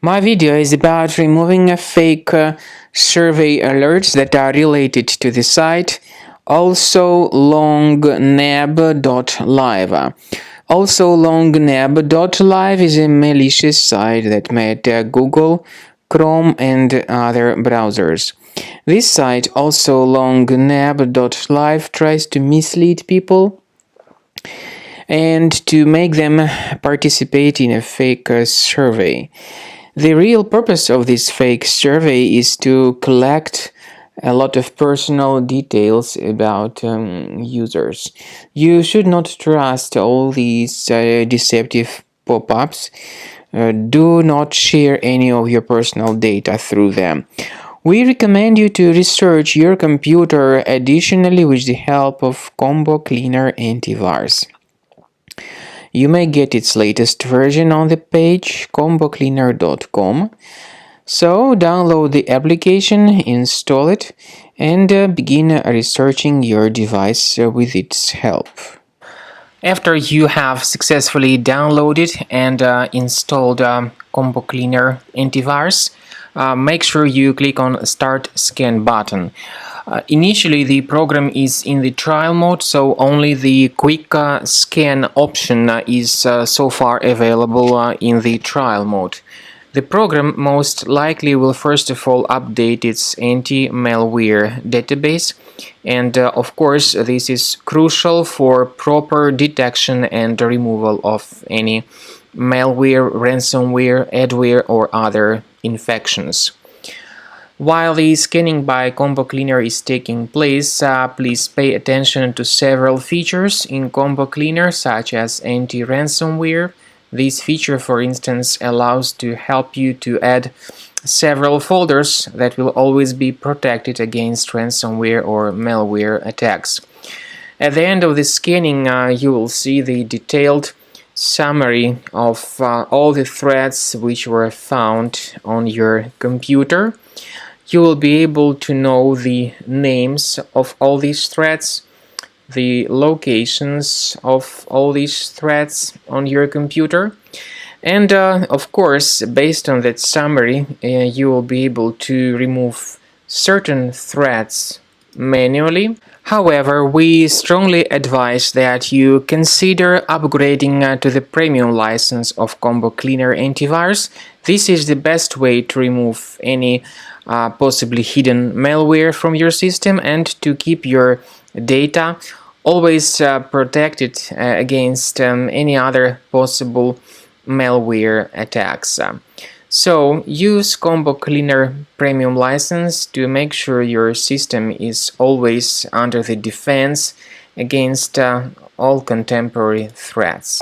My video is about removing fake survey alerts that are related to the site Alsolongneb.live. Alsolongneb.live is a malicious site that may attack Google, Chrome, and other browsers. This site, Alsolongneb.live, tries to mislead people and to make them participate in a fake survey. The real purpose of this fake survey is to collect a lot of personal details about users. You should not trust all these deceptive pop-ups. Do not share any of your personal data through them. We recommend you to research your computer additionally with the help of Combo Cleaner Antivirus. You may get its latest version on the page combocleaner.com. So download the application, install it, and begin researching your device with its help. After you have successfully downloaded and installed Combo Cleaner Antivirus, make sure you click on Start Scan button. Initially, the program is in the trial mode, so only the quick scan option is so far available in the trial mode. The program most likely will first of all update its anti-malware database, and of course this is crucial for proper detection and removal of any malware, ransomware, adware, or other infections. While the scanning by Combo Cleaner is taking place, please pay attention to several features in Combo Cleaner, such as anti-ransomware. This feature, for instance, allows to help you to add several folders that will always be protected against ransomware or malware attacks. At the end of the scanning, you will see the detailed summary of all the threads which were found on your computer. You will be able to know the names of all these threads, the locations of all these threads on your computer, and of course, based on that summary, you will be able to remove certain threads manually. However, we strongly advise that you consider upgrading to the premium license of Combo Cleaner Antivirus. This is the best way to remove any possibly hidden malware from your system and to keep your data always protected against any other possible malware attacks. So use Combo Cleaner Premium license to make sure your system is always under the defense against all contemporary threats.